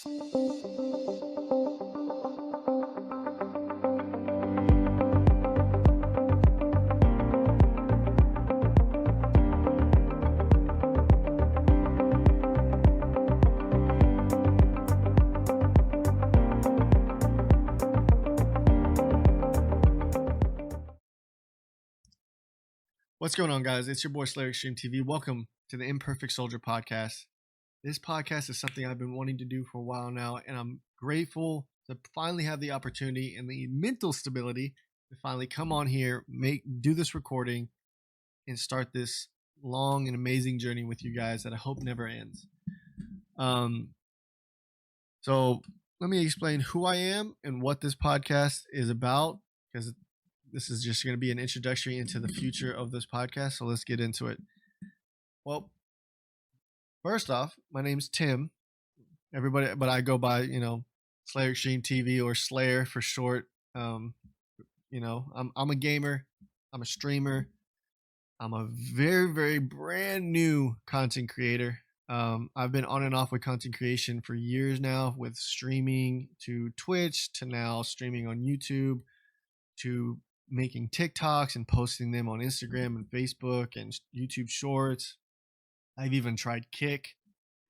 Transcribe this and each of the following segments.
What's going on, guys? It's your boy Slayer Extreme TV. Welcome to the Imperfect Soldier podcast. This podcast is something I've been wanting to do for a while now, and I'm grateful to finally have the opportunity and the mental stability to finally come on here, do this recording, and start this long and amazing journey with you guys that I hope never ends. So let me explain who I am and what this podcast is about, because this is just going to be an introductory into the future of this podcast. So let's get into it. Well, first off, my name's Tim. Everybody, but I go by, Slayer Extreme TV or Slayer for short. I'm a gamer. I'm a streamer. I'm a very, very brand new content creator. I've been on and off with content creation for years now, with streaming to Twitch to now streaming on YouTube to making TikToks and posting them on Instagram and Facebook and YouTube Shorts. I've even tried Kick.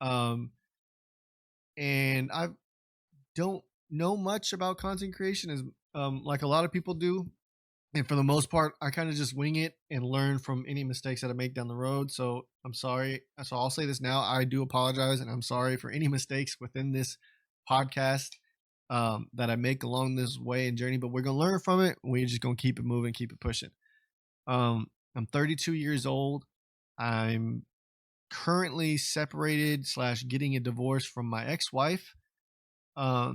And I don't know much about content creation as like a lot of people do. And for the most part, I kind of just wing it and learn from any mistakes that I make down the road. So I'm sorry. So I'll say this now. I do apologize, and I'm sorry for any mistakes within this podcast that I make along this way and journey, but we're going to learn from it. We're just going to keep it moving, keep it pushing. I'm 32 years old. I'm currently separated / getting a divorce from my ex-wife. I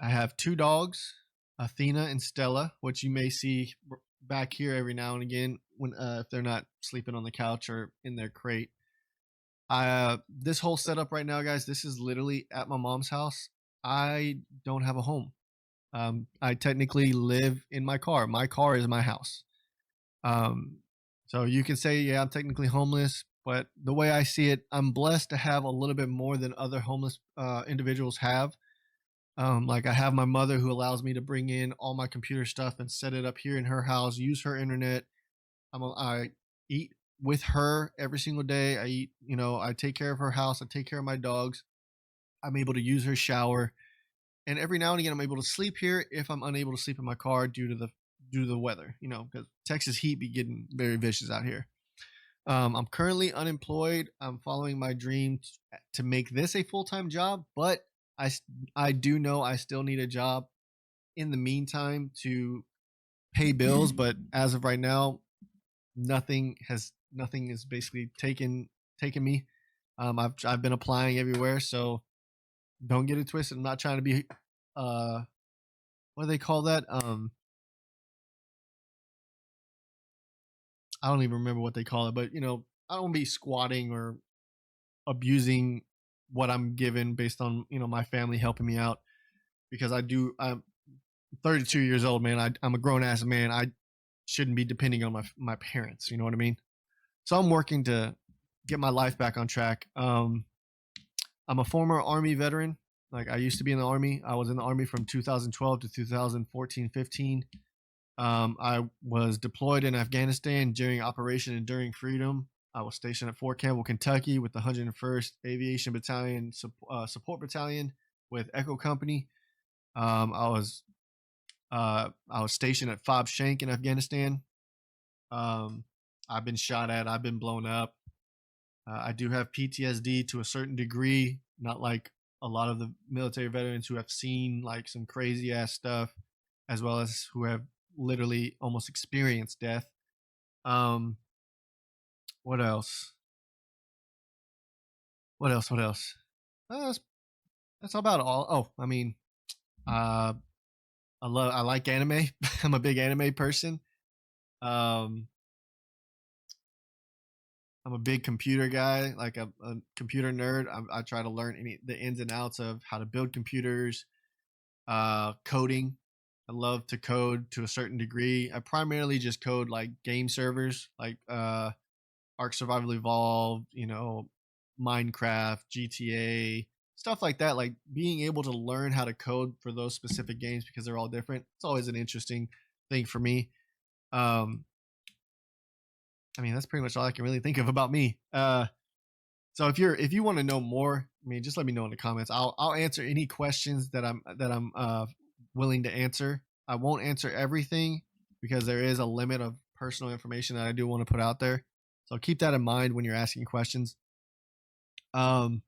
have 2 dogs, Athena and Stella, which you may see back here every now and again when if they're not sleeping on the couch or in their crate. This whole setup right now, guys, this is literally at my mom's house. I don't have a home. I technically live in my car. My car is my house. So you can say, yeah, I'm technically homeless, but the way I see it, I'm blessed to have a little bit more than other homeless individuals have. Like I have my mother who allows me to bring in all my computer stuff and set it up here in her house, use her internet. I eat with her every single day. I take care of her house. I take care of my dogs. I'm able to use her shower, and every now and again I'm able to sleep here if I'm unable to sleep in my car due to the weather, because Texas heat be getting very vicious out here. I'm currently unemployed. I'm following my dream to make this a full-time job, but I do know I still need a job in the meantime to pay bills. But as of right now, nothing is basically taken me. I've been applying everywhere, so don't get it twisted. I'm not trying to be what do they call that? I don't even remember what they call it, but I don't want to be squatting or abusing what I'm given based on my family helping me out, because I'm 32 years old, man. I'm a grown ass man. I shouldn't be depending on my parents. You know what I mean? So I'm working to get my life back on track. I'm a former Army veteran. Like, I used to be in the Army. I was in the Army from 2012 to 2014-15. I was deployed in Afghanistan during Operation Enduring Freedom. I was stationed at Fort Campbell, Kentucky with the 101st Aviation Battalion Support Battalion with Echo Company. I was stationed at Fob Shank in Afghanistan. I've been shot at. I've been blown up. I do have PTSD to a certain degree, not like a lot of the military veterans who have seen like some crazy ass stuff, as well as who have literally almost experienced death. What else? That's about all. Oh, I mean, I like anime. I'm a big anime person. Um, I'm a big computer guy, like a computer nerd. I try to learn the ins and outs of how to build computers, coding. I love to code to a certain degree. I primarily just code like game servers, like Ark Survival Evolved, Minecraft, GTA, stuff like that, like being able to learn how to code for those specific games because they're all different. It's always an interesting thing for me. Um, I mean, that's pretty much all I can really think of about me. So if you want to know more, I mean, just let me know in the comments. I'll answer any questions that I'm willing to answer. I won't answer everything because there is a limit of personal information that I do want to put out there. So keep that in mind when you're asking questions. Um,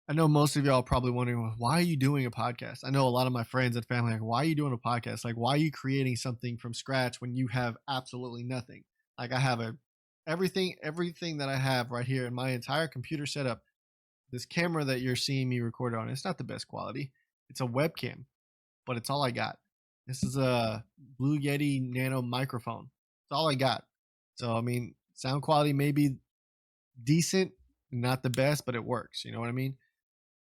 I know most of y'all are probably wondering, "Well, why are you doing a podcast?" I know a lot of my friends and family are like, why are you doing a podcast? Like, why are you creating something from scratch when you have absolutely nothing? Like I have everything that I have right here in my entire computer setup. This camera that you're seeing me record on, it's not the best quality. It's a webcam, but it's all I got. This is a Blue Yeti Nano microphone. It's all I got. So I mean, sound quality may be decent, not the best, but it works. You know what I mean?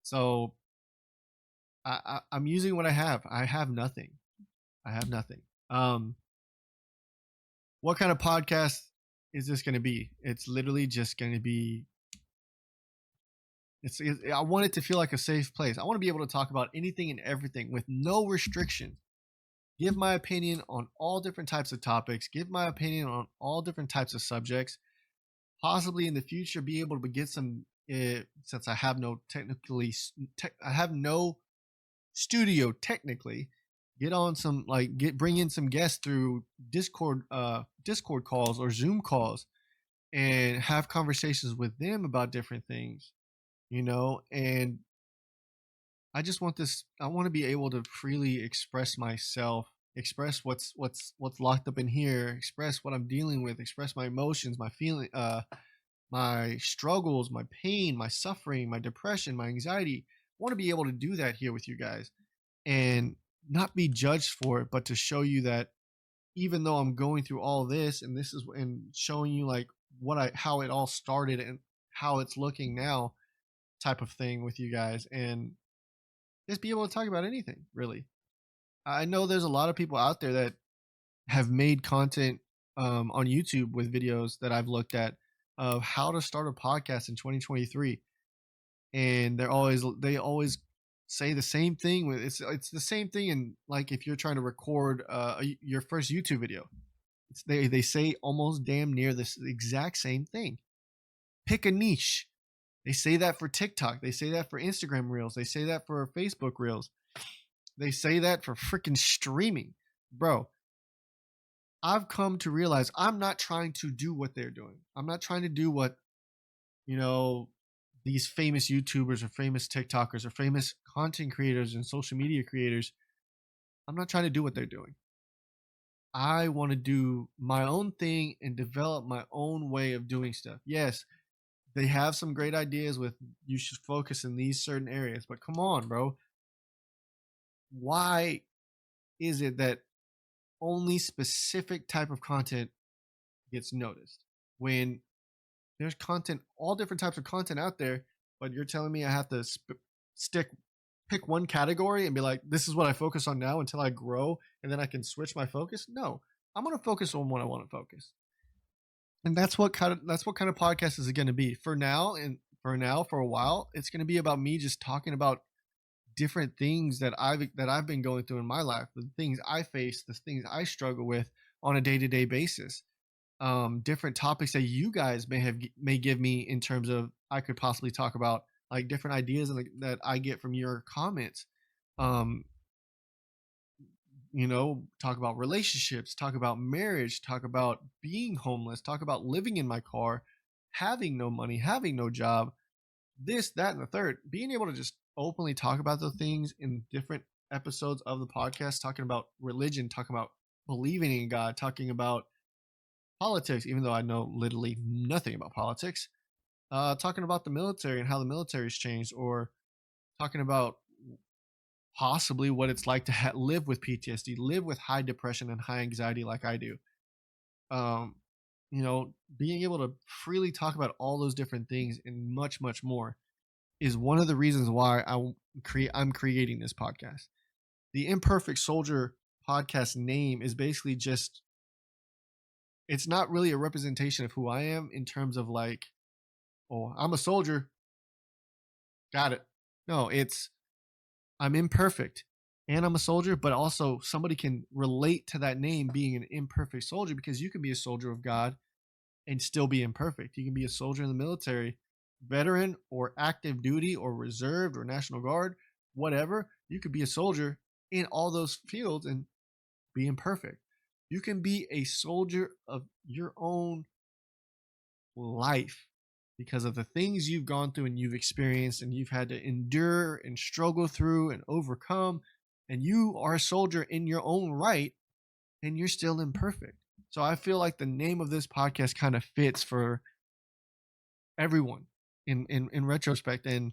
So I'm using what I have. I have nothing. I have nothing. What kind of podcast is this going to be? It's literally just going to be. I want it to feel like a safe place. I want to be able to talk about anything and everything with no restrictions. Give my opinion on all different types of topics. Give my opinion on all different types of subjects. Possibly in the future, be able to get some. Since I have no I have no studio technically, get on some bring in some guests through Discord calls or Zoom calls and have conversations with them about different things, and I want to be able to freely express myself, express what's locked up in here, express what I'm dealing with, express my emotions, my feeling my struggles, my pain, my suffering, my depression, my anxiety. I want to be able to do that here with you guys and not be judged for it, but to show you that even though I'm going through all this and this is and showing you like how it all started and how it's looking now type of thing with you guys and just be able to talk about anything really. I know there's a lot of people out there that have made content on YouTube with videos that I've looked at of how to start a podcast in 2023, and they always say the same thing. With it's the same thing, and like if you're trying to record your first YouTube video, they say almost damn near this exact same thing. Pick a niche. They say that for TikTok. They say that for Instagram Reels. They say that for Facebook Reels. They say that for freaking streaming, bro. I've come to realize I'm not trying to do what they're doing. I'm not trying to do what, you know, these famous YouTubers or famous TikTokers or famous content creators and social media creators. I'm not trying to do what they're doing. I want to do my own thing and develop my own way of doing stuff. Yes, they have some great ideas with you should focus in these certain areas, but come on, bro. Why is it that only specific type of content gets noticed when there's content, all different types of content out there, but you're telling me I have to pick one category and be like, this is what I focus on now until I grow and then I can switch my focus? No, I'm going to focus on what I want to focus. And that's what kind of podcast is it going to be for now. And for a while, it's going to be about me just talking about different things that I've been going through in my life, the things I face, the things I struggle with on a day-to-day basis. Different topics that you guys may give me in terms of I could possibly talk about, like different ideas that I get from your comments. Um, talk about relationships, talk about marriage, talk about being homeless, talk about living in my car, having no money, having no job, this, that, and the third. Being able to just openly talk about the things in different episodes of the podcast, talking about religion, talking about believing in God, talking about politics, even though I know literally nothing about politics, talking about the military and how the military's changed, or talking about possibly what it's like to live with PTSD, live with high depression and high anxiety like I do. Um, being able to freely talk about all those different things and much, much more is one of the reasons why I'm creating this podcast. The Imperfect Soldier podcast name is basically just, it's not really a representation of who I am in terms of like, oh, I'm a soldier. Got it. No, it's I'm imperfect and I'm a soldier, but also somebody can relate to that name being an imperfect soldier because you can be a soldier of God and still be imperfect. You can be a soldier in the military, veteran or active duty or reserved or National Guard, whatever. You could be a soldier in all those fields and be imperfect. You can be a soldier of your own life because of the things you've gone through and you've experienced and you've had to endure and struggle through and overcome. And you are a soldier in your own right and you're still imperfect. So I feel like the name of this podcast kind of fits for everyone in retrospect. And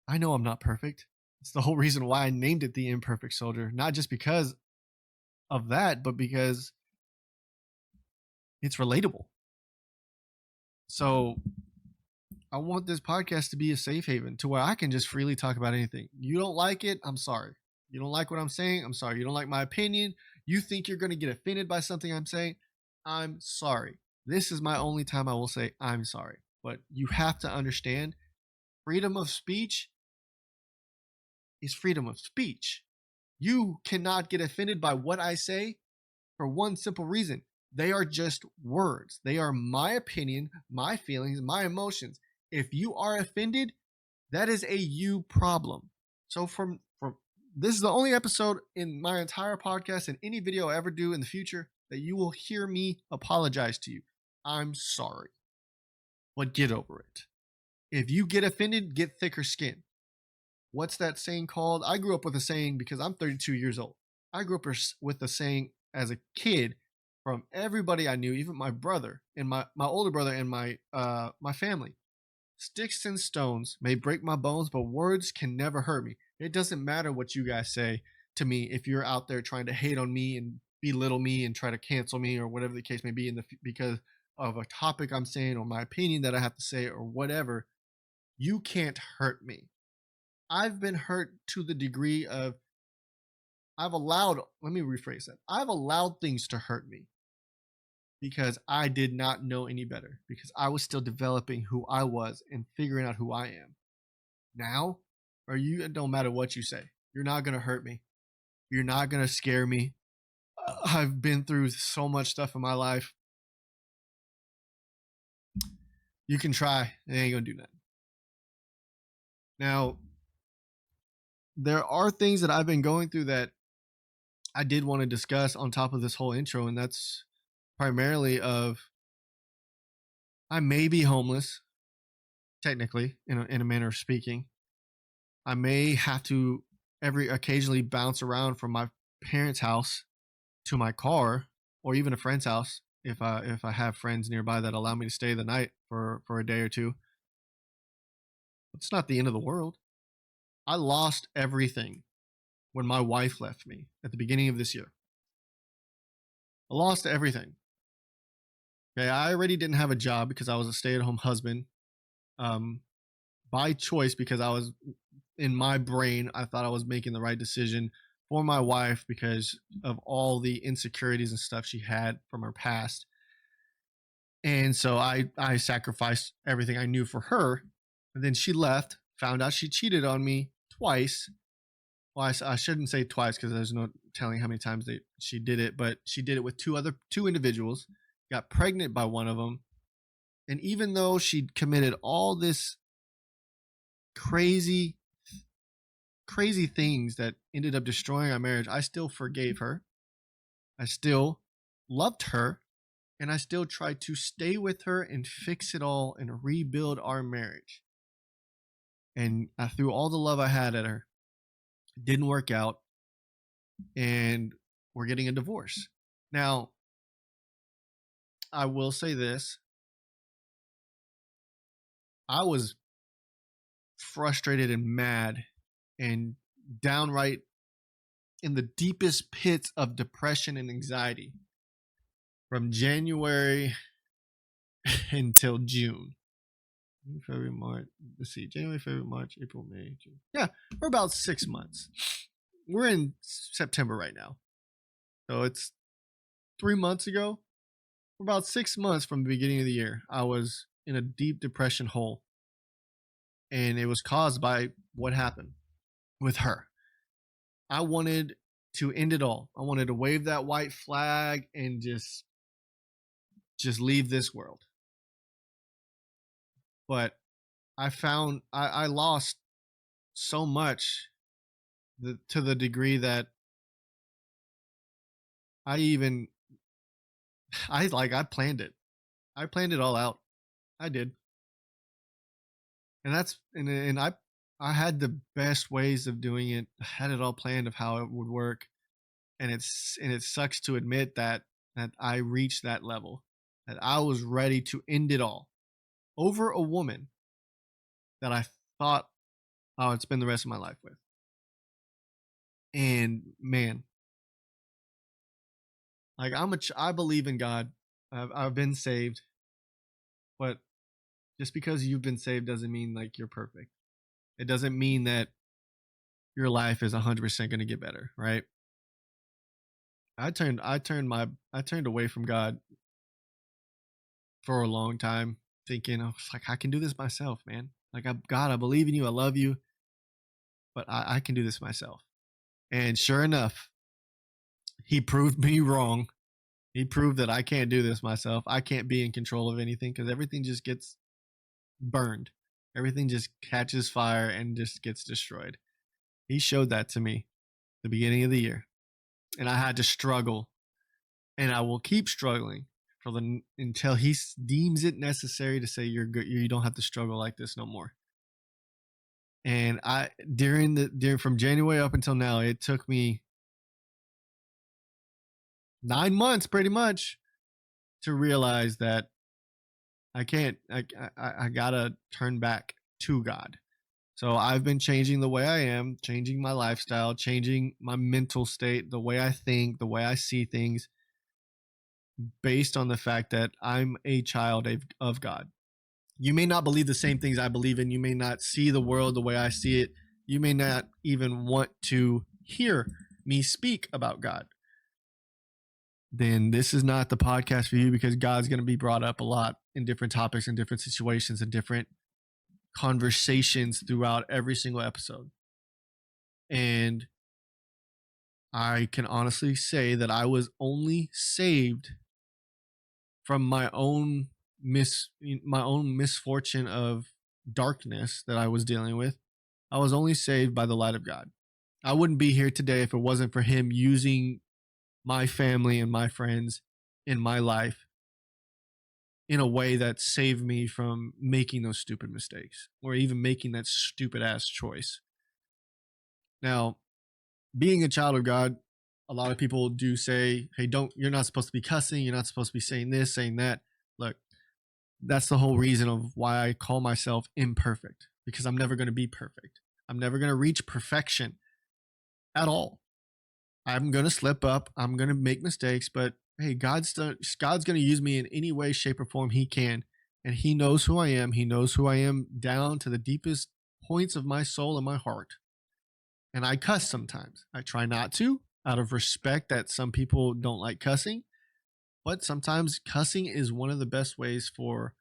I know I'm not perfect. It's the whole reason why I named it The Imperfect Soldier, not just because of that, but because it's relatable. So I want this podcast to be a safe haven to where I can just freely talk about anything. You don't like it? I'm sorry. You don't like what I'm saying? I'm sorry. You don't like my opinion? You think you're going to get offended by something I'm saying? I'm sorry. This is my only time I will say I'm sorry. But you have to understand freedom of speech is freedom of speech. You cannot get offended by what I say for one simple reason. They are just words. They are my opinion, my feelings, my emotions. If you are offended, that is a you problem. So from this is the only episode in my entire podcast and any video I ever do in the future that you will hear me apologize to you. I'm sorry. But get over it. If you get offended, get thicker skin. What's that saying called? I grew up with a saying because I'm 32 years old. I grew up with a saying as a kid from everybody I knew, even my brother and my older brother and my family. Sticks and stones may break my bones, but words can never hurt me. It doesn't matter what you guys say to me if you're out there trying to hate on me and belittle me and try to cancel me or whatever the case may be because of a topic I'm saying or my opinion that I have to say or whatever. You can't hurt me. I've been hurt to the degree of let me rephrase that. I've allowed things to hurt me because I did not know any better, because I was still developing who I was and figuring out who I am. Now, it don't matter what you say. You're not going to hurt me. You're not going to scare me. I've been through so much stuff in my life. You can try. It ain't going to do nothing. Now, there are things that I've been going through that I did want to discuss on top of this whole intro, and that's primarily of I may be homeless, technically, in a manner of speaking. I may have to occasionally bounce around from my parents' house to my car or even a friend's house if I have friends nearby that allow me to stay the night for a day or two. It's not the end of the world. I lost everything when my wife left me at the beginning of this year. I lost everything. Okay, I already didn't have a job because I was a stay-at-home husband. By choice, because I was in my brain, I thought I was making the right decision for my wife because of all the insecurities and stuff she had from her past. And so I sacrificed everything I knew for her. And then she left, found out she cheated on me twice. Well, I shouldn't say twice because there's no telling how many times she did it, but she did it with two individuals, got pregnant by one of them. And even though she'd committed all this crazy things that ended up destroying our marriage, I still forgave her. I still loved her. And I still tried to stay with her and fix it all and rebuild our marriage. And I threw all the love I had at her. It didn't work out. And we're getting a divorce. Now, I will say this. I was frustrated and mad and downright in the deepest pits of depression and anxiety from January until June. February, March. Let's see. January, February, March, April, May, June. Yeah, we're about 6 months. We're in September right now. So it's 3 months ago. We're about 6 months from the beginning of the year. I was in a deep depression hole. And it was caused by what happened with her. I wanted to end it all. I wanted to wave that white flag and just leave this world. But I lost so much to the degree that I planned it. I planned it all out. I did. And I had the best ways of doing it. I had it all planned of how it would work. And it sucks to admit that I reached that level, that I was ready to end it all over a woman that I thought I would spend the rest of my life with. And man, like I believe in God. I've been saved, but just because you've been saved doesn't mean like you're perfect. It doesn't mean that your life is 100% going to get better, right? I turned away from God for a long time, thinking, I was like, I can do this myself, man. Like, God, I believe in you, I love you, but I can do this myself. And sure enough, he proved me wrong. He proved that I can't do this myself. I can't be in control of anything because everything just gets burned. Everything just catches fire and just gets destroyed. He showed that to me the beginning of the year. And I had to struggle. And I will keep struggling until he deems it necessary to say you're good. You don't have to struggle like this no more. And from January up until now, it took me 9 months pretty much to realize that I gotta turn back to God. So I've been changing the way I am, changing my lifestyle, changing my mental state, the way I think, the way I see things, based on the fact that I'm a child of God. You may not believe the same things I believe in. You may not see the world the way I see it. You may not even want to hear me speak about God. Then this is not the podcast for you, because God's going to be brought up a lot in different topics and different situations and different conversations throughout every single episode. And I can honestly say that I was only saved from my own misfortune of darkness that I was dealing with. I was only saved by the light of God. I wouldn't be here today if it wasn't for him using my family and my friends in my life in a way that saved me from making those stupid mistakes or even making that stupid ass choice. Now, being a child of God, a lot of people do say, hey, you're not supposed to be cussing. You're not supposed to be saying this, saying that. Look, that's the whole reason of why I call myself imperfect, because I'm never going to be perfect. I'm never going to reach perfection at all. I'm going to slip up. I'm going to make mistakes, but hey, God's going to use me in any way, shape, or form he can. And he knows who I am. He knows who I am down to the deepest points of my soul and my heart. And I cuss sometimes. I try not to, out of respect that some people don't like cussing. But sometimes cussing is one of the best ways for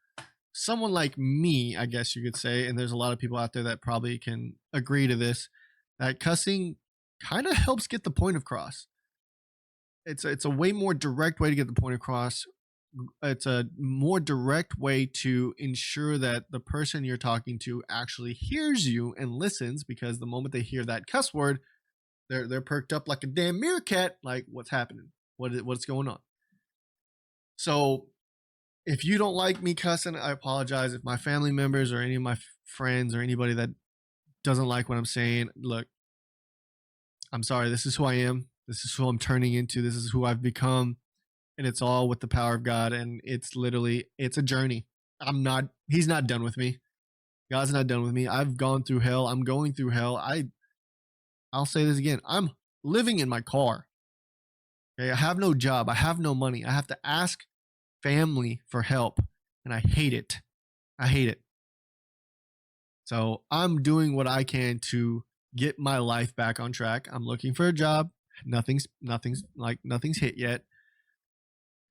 someone like me, I guess you could say. And there's a lot of people out there that probably can agree to this, that cussing kind of helps get the point across. It's a way more direct way to get the point across. It's a more direct way to ensure that the person you're talking to actually hears you and listens, because the moment they hear that cuss word, they're perked up like a damn meerkat, like what's happening? What's going on? So if you don't like me cussing, I apologize. If my family members or any of my friends or anybody that doesn't like what I'm saying, look, I'm sorry. This is who I am. This is who I'm turning into. This is who I've become. And it's all with the power of God. And it's a journey. He's not done with me. God's not done with me. I've gone through hell. I'm going through hell. I'll say this again. I'm living in my car. Okay. I have no job. I have no money. I have to ask family for help. And I hate it. I hate it. So I'm doing what I can to get my life back on track. I'm looking for a job. Nothing's hit yet.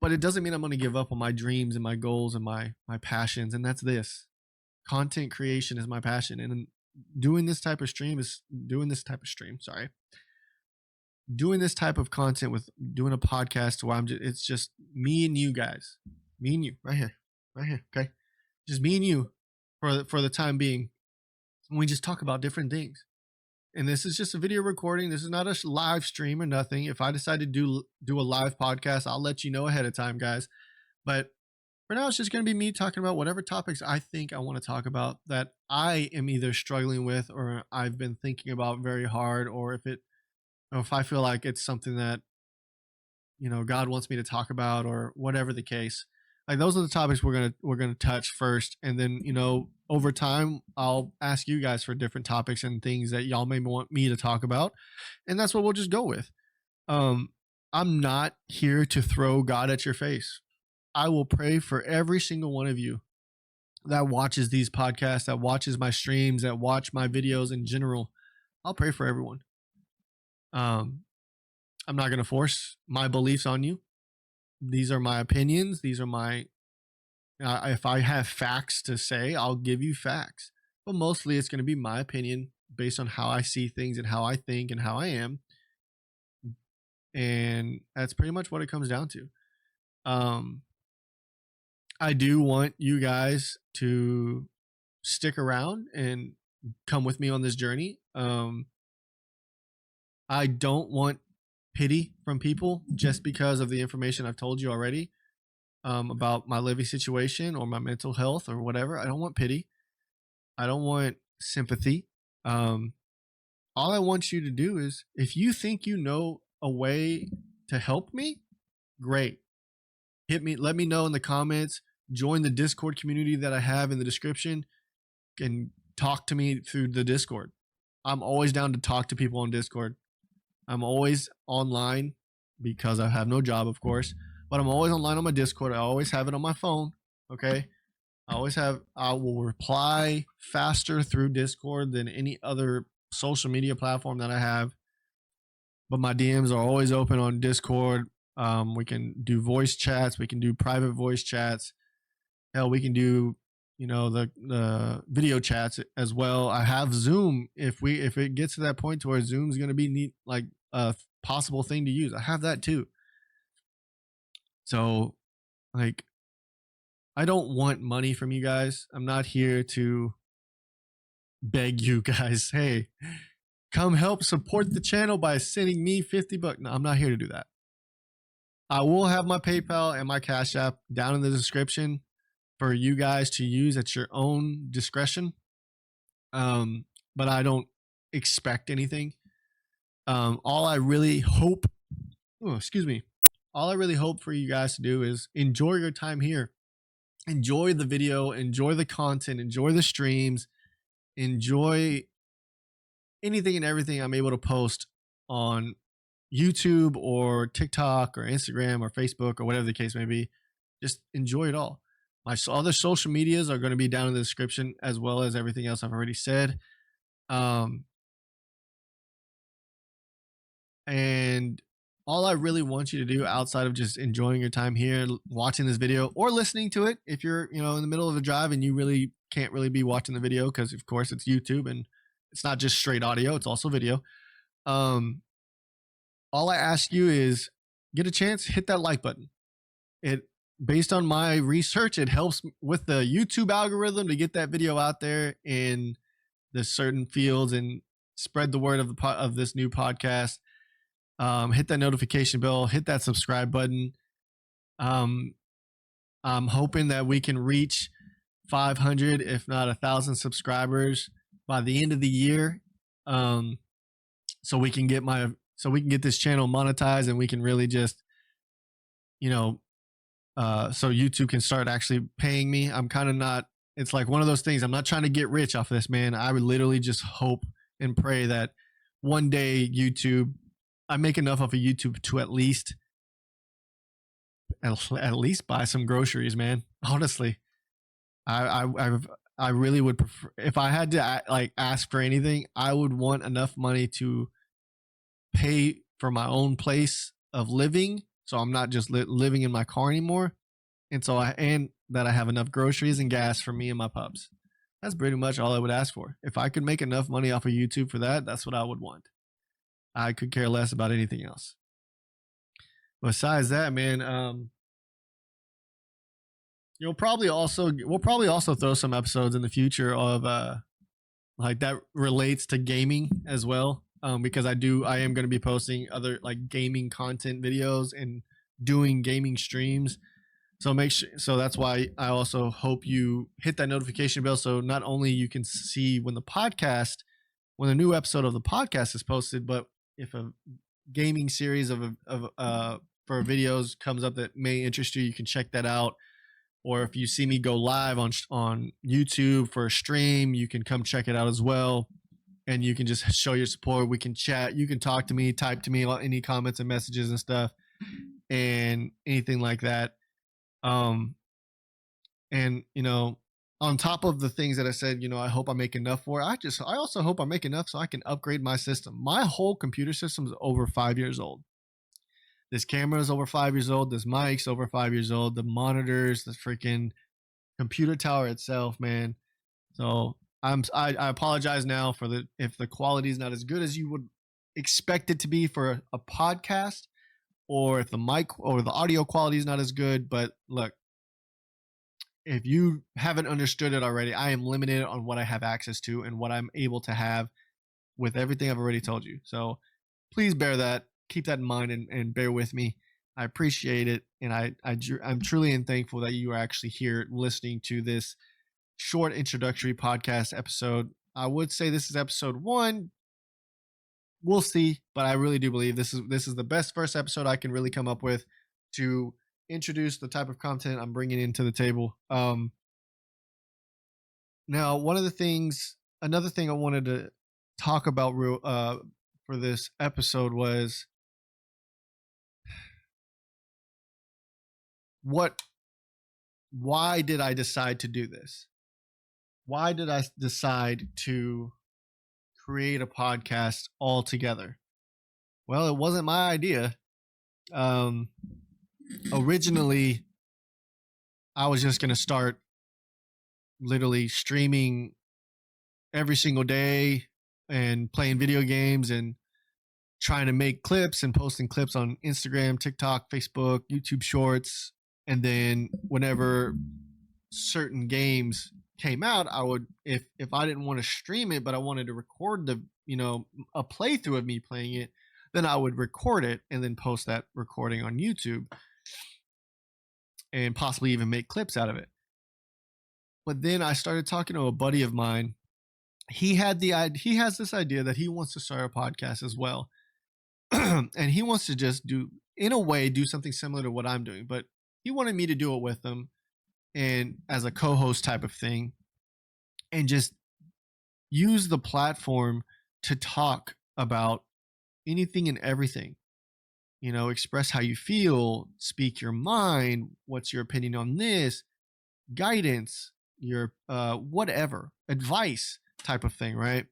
But it doesn't mean I'm going to give up on my dreams and my goals and my passions. And that's this. content creation is my passion, and doing this type of doing this type of content with doing a podcast where it's just me and you guys, me and you right here, okay, just me and you for the time being. And we just talk about different things. And this is just a video recording. This is not a live stream or nothing. If I decide to do a live podcast, I'll let you know ahead of time, guys. But for now, it's just going to be me talking about whatever topics I think I want to talk about that I am either struggling with or I've been thinking about very hard, or if I feel like it's something that, God wants me to talk about, or whatever the case. Like, those are the topics we're gonna touch first, and then over time I'll ask you guys for different topics and things that y'all may want me to talk about, and that's what we'll just go with. I'm not here to throw God at your face. I will pray for every single one of you that watches these podcasts, that watches my streams, that watch my videos in general. I'll pray for everyone. I'm not going to force my beliefs on you. These are my opinions. These are my, if I have facts to say, I'll give you facts. But mostly it's going to be my opinion based on how I see things and how I think and how I am. And that's pretty much what it comes down to. I do want you guys to stick around and come with me on this journey. I don't want pity from people just because of the information I've told you already about my living situation or my mental health or whatever. I don't want pity. I don't want sympathy. All I want you to do is, if you think you know a way to help me, great. Hit me. Let me know in the comments. Join the Discord community that I have in the description and talk to me through the Discord. I'm always down to talk to people on Discord. I'm always online because I have no job, of course, but I'm always online on my Discord. I always have it on my phone. Okay. I will reply faster through Discord than any other social media platform that I have. But my DMs are always open on Discord. We can do voice chats. We can do private voice chats. Hell, we can do, the video chats as well. I have Zoom. If it gets to that point to where Zoom's going to be neat, like a possible thing to use, I have that too. So, like, I don't want money from you guys. I'm not here to beg you guys, hey, come help support the channel by sending me $50. No, I'm not here to do that. I will have my PayPal and my Cash App down in the description for you guys to use at your own discretion. But I don't expect anything. All I really hope for you guys to do is enjoy your time here. Enjoy the video, enjoy the content, enjoy the streams, enjoy anything and everything I'm able to post on YouTube or TikTok or Instagram or Facebook or whatever the case may be. Just enjoy it all. My other social medias are going to be down in the description, as well as everything else I've already said. And all I really want you to do, outside of just enjoying your time here, watching this video or listening to it, if you're, in the middle of a drive and you really can't really be watching the video, because of course it's YouTube and it's not just straight audio, it's also video. All I ask you is, get a chance, hit that like button. Based on my research, it helps with the YouTube algorithm to get that video out there in the certain fields and spread the word of this new podcast. Hit that notification bell, hit that subscribe button. I'm hoping that we can reach 500, if not 1,000 subscribers by the end of the year. So we can get this channel monetized, and we can really just, so YouTube can start actually paying me. I'm kind of not, it's like one of those things. I'm not trying to get rich off of this, man. I would literally just hope and pray that one day I make enough off of YouTube to at least buy some groceries, man. Honestly, I really would prefer, if I had to ask for anything, I would want enough money to pay for my own place of living, so I'm not just living in my car anymore, and that I have enough groceries and gas for me and my pups. That's pretty much all I would ask for. If I could make enough money off of YouTube for that, that's what I would want. I could care less about anything else. Besides that, man, we'll probably also throw some episodes in the future of like that relates to gaming as well. Because I am going to be posting other like gaming content videos and doing gaming streams. So that's why I also hope you hit that notification bell, so not only you can see when a new episode of the podcast is posted, but if a gaming series for videos comes up that may interest you, you can check that out. Or if you see me go live on YouTube for a stream, you can come check it out as well. And you can just show your support. We can chat. You can talk to me, type to me any comments and messages and stuff, and anything like that. And on top of the things that I said, I hope I make enough for. I also hope I make enough so I can upgrade my system. My whole computer system is over 5 years old. This camera is over 5 years old. This mic's over 5 years old. The monitors, the freaking computer tower itself, man. So I apologize now if the quality is not as good as you would expect it to be for a podcast, or if the mic or the audio quality is not as good. But look, if you haven't understood it already, I am limited on what I have access to and what I'm able to have with everything I've already told you. So please keep that in mind and bear with me. I appreciate it. And I'm truly thankful that you are actually here listening to this short introductory podcast episode. I would say this is episode 1. We'll see, but I really do believe this is the best first episode I can really come up with to introduce the type of content I'm bringing into the table. Now, another thing I wanted to talk about for this episode was why did I decide to do this? Why did I decide to create a podcast altogether? Well, it wasn't my idea. Originally, I was just going to start literally streaming every single day and playing video games and trying to make clips and posting clips on Instagram, TikTok, Facebook, YouTube Shorts. And then whenever certain games came out, I would, if I didn't want to stream it, but I wanted to record a playthrough of me playing it, then I would record it and then post that recording on YouTube and possibly even make clips out of it. But then I started talking to a buddy of mine. He has this idea that he wants to start a podcast as well. And he wants to just do something similar to what I'm doing, but he wanted me to do it with him and as a co-host type of thing, and just use the platform to talk about anything and everything. Express how you feel, speak your mind, what's your opinion on this, guidance, your whatever, advice type of thing, right?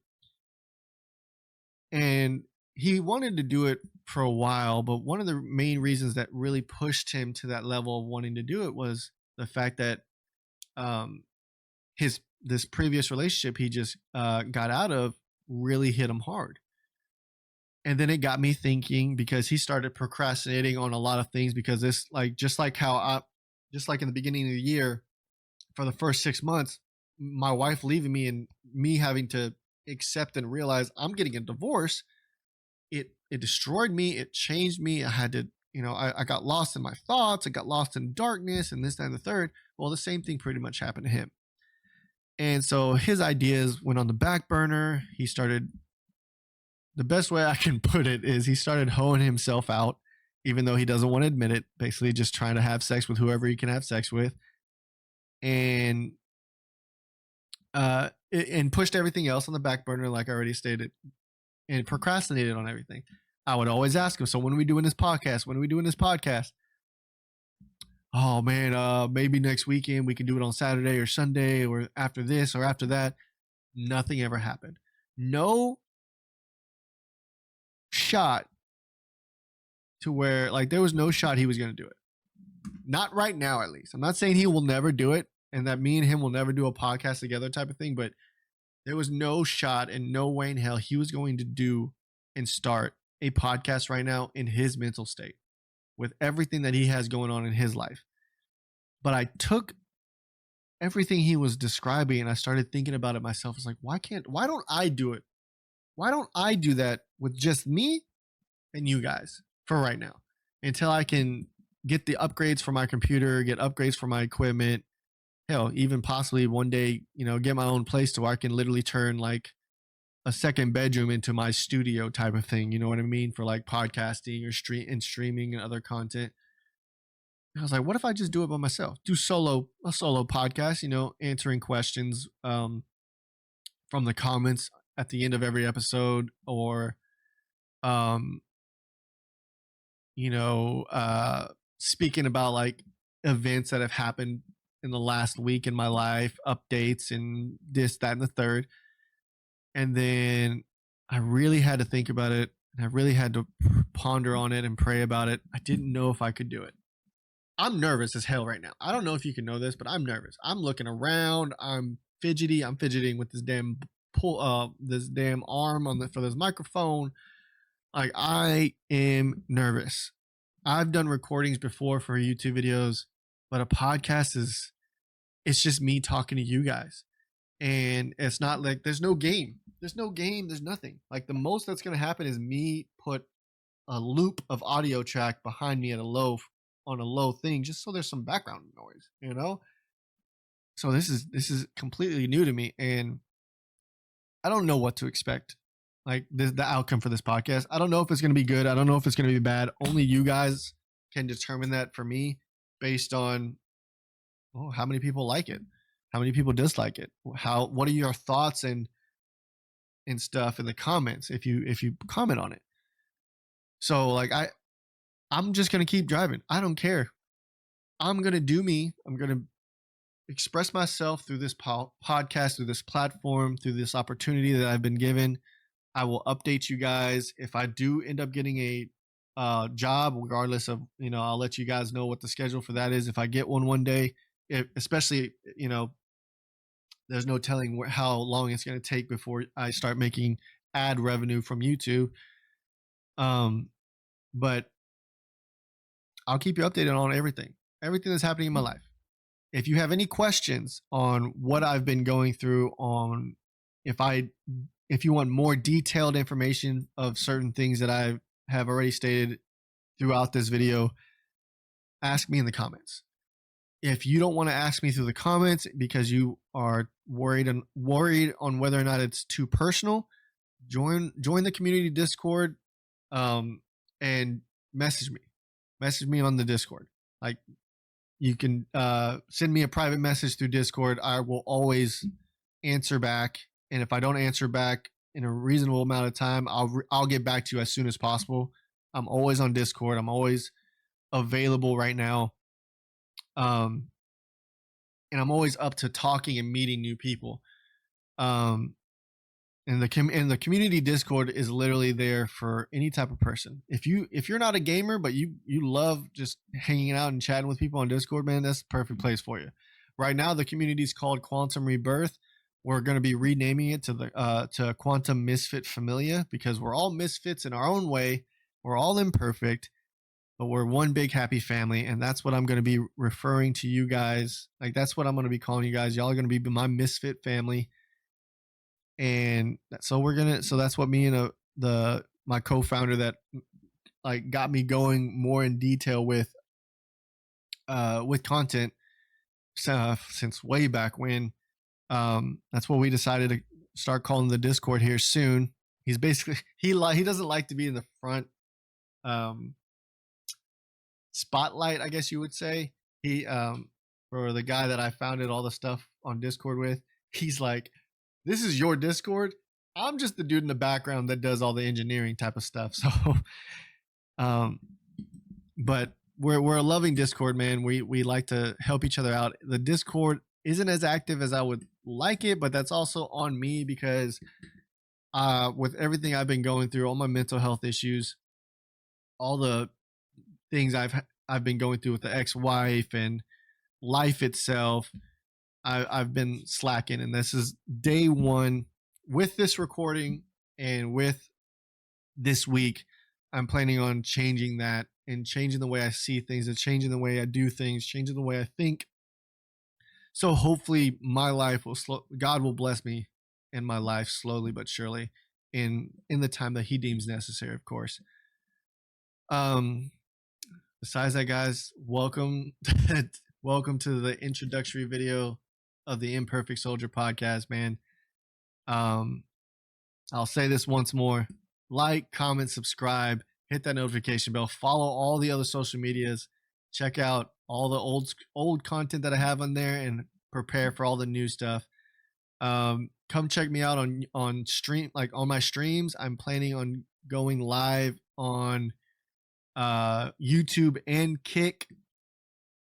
And he wanted to do it for a while, but one of the main reasons that really pushed him to that level of wanting to do it was the fact that this previous relationship he just got out of really hit him hard. And then it got me thinking, because he started procrastinating on a lot of things, because this, just like in the beginning of the year, for the first 6 months, my wife leaving me and me having to accept and realize I'm getting a divorce, it destroyed me. It changed me. I had to, I got lost in my thoughts. I got lost in darkness and this, that, and the third. Well, the same thing pretty much happened to him. And so his ideas went on the back burner. The best way I can put it is he started hoeing himself out, even though he doesn't want to admit it, basically just trying to have sex with whoever he can have sex with. And pushed everything else on the back burner, like I already stated, and procrastinated on everything. I would always ask him, so when are we doing this podcast? When are we doing this podcast? Oh man, maybe next weekend. We can do it on Saturday or Sunday or after this or after that. Nothing ever happened. No shot to where, there was no shot he was going to do it. Not right now, at least. I'm not saying he will never do it. and that me and him will never do a podcast together type of thing. But there was no shot and no way in hell he was going to do and start a podcast right now in his mental state with everything that he has going on in his life. But I took everything he was describing and I started thinking about it myself. It's like, why don't I do it? Why don't I do that with just me and you guys for right now until I can get the upgrades for my computer, get upgrades for my equipment, hell, even possibly one day, get my own place to where I can literally turn like a second bedroom into my studio type of thing. You know what I mean? For like podcasting or streaming and other content. I was like, what if I just do it by myself? Do a solo podcast, answering questions from the comments at the end of every episode, or um, speaking about like events that have happened in the last week in my life, updates and this, that, and the third. And then I really had to think about it and I really had to ponder on it and pray about it. I didn't know if I could do it. I'm nervous as hell right now. I don't know if you can know this, but I'm nervous. I'm looking around. I'm fidgety. I'm fidgeting with this damn this damn arm for this microphone. Like, I am nervous. I've done recordings before for YouTube videos, but a podcast it's just me talking to you guys. And it's not like there's no game. There's no game. There's nothing. Like, the most that's going to happen is me put a loop of audio track behind me on a low thing, just so there's some background noise. So this is completely new to me, and I don't know what to expect. Like, the outcome for this podcast, I don't know if it's going to be good. I don't know if it's going to be bad. Only you guys can determine that for me, based on how many people like it, how many people dislike it, what are your thoughts and stuff in the comments if you comment on it. So like, I'm just going to keep driving. I don't care. I'm going to do me. I'm going to express myself through this podcast, through this platform, through this opportunity that I've been given. I will update you guys if I do end up getting a job, regardless of, I'll let you guys know what the schedule for that is. If I get one day, especially, there's no telling how long it's going to take before I start making ad revenue from YouTube. But I'll keep you updated on everything that's happening in my life. If you have any questions on what I've been going through, on if you want more detailed information of certain things that I have already stated throughout this video, ask me in the comments. If you don't want to ask me through the comments because you are worried on whether or not it's too personal, join the community Discord, and message me on the Discord. Like, you can send me a private message through Discord. I will always answer back, and if I don't answer back in a reasonable amount of time, I'll get back to you as soon as possible. I'm always on Discord. I'm always available right now. And I'm always up to talking and meeting new people. And the community Discord is literally there for any type of person. If you're not a gamer but you love just hanging out and chatting with people on Discord, man, that's the perfect place for you. Right now, the community is called Quantum Rebirth. We're going to be renaming it to Quantum Misfit Familia, because we're all misfits in our own way. We're all imperfect, but we're one big happy family, and that's what I'm going to be referring to you guys. Like, that's what I'm going to be calling you guys. Y'all are going to be my misfit family. And so that's what me and my co-founder that like got me going more in detail with content since way back when. That's what we decided to start calling the Discord here soon. He's basically he doesn't like to be in the front spotlight, I guess you would say. He for the guy that I founded all the stuff on Discord with, he's like, this is your Discord. I'm just the dude in the background that does all the engineering type of stuff. So, but we're a loving Discord, man. We like to help each other out. The Discord isn't as active as I would like it, but that's also on me because with everything I've been going through, all my mental health issues, all the things I've been going through with the ex-wife and life itself, I've been slacking, and this is day one with this recording and with this week. I'm planning on changing that and changing the way I see things and changing the way I do things, changing the way I think. So hopefully my life God will bless me in my life slowly but surely in the time that he deems necessary, of course. Um Besides that, guys, welcome welcome to the introductory video of the Imperfect Soldier podcast, man. Um I'll say this once more. Like, comment, subscribe, hit that notification bell, follow all the other social medias, check out all the old content that I have on there, and prepare for all the new stuff. Come check me out on stream, like on my streams. I'm planning on going live on YouTube and Kick.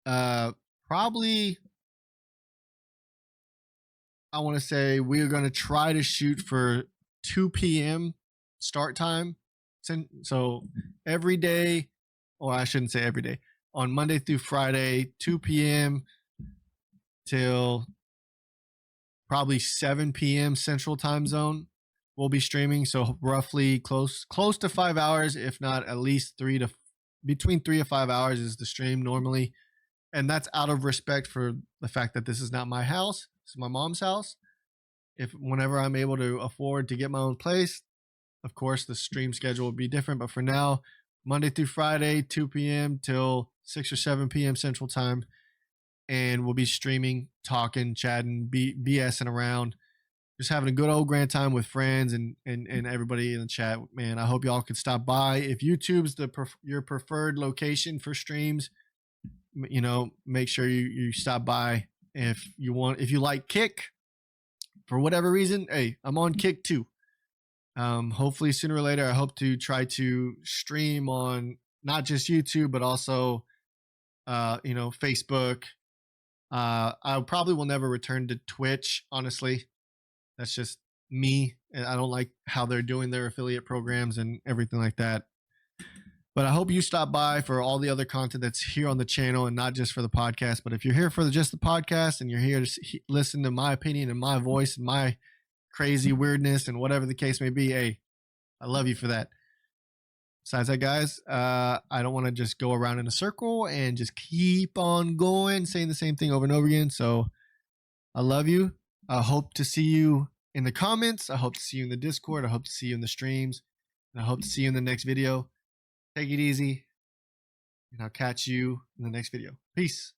Probably I want to say we're going to try to shoot for 2 p.m. start time. So every day, or I shouldn't say every day, on Monday through Friday, 2 p.m. till probably 7 p.m. Central Time Zone, we'll be streaming. So roughly close to 5 hours, if not at least between 3 to 5 hours is the stream normally. And that's out of respect for the fact that this is not my house. It's my mom's house. Whenever I'm able to afford to get my own place, of course, the stream schedule will be different. But for now, Monday through Friday, 2 p.m. till 6 or 7 p.m. Central Time. And we'll be streaming, talking, chatting, BSing around, just having a good old grand time with friends and everybody in the chat. Man, I hope y'all could stop by. If YouTube's your preferred location for streams, make sure you stop by. If you like Kick, for whatever reason, hey, I'm on Kick too. Hopefully sooner or later, I hope to try to stream on not just YouTube, but also, Facebook. I probably will never return to Twitch. Honestly, that's just me. And I don't like how they're doing their affiliate programs and everything like that. But I hope you stop by for all the other content that's here on the channel and not just for the podcast. But if you're here for just the podcast and you're here to listen to my opinion and my voice and my crazy weirdness and whatever the case may be, hey, I love you for that. Besides that, guys, I don't want to just go around in a circle and just keep on going, saying the same thing over and over again. So I love you. I hope to see you in the comments. I hope to see you in the Discord. I hope to see you in the streams. And I hope to see you in the next video. Take it easy. And I'll catch you in the next video. Peace.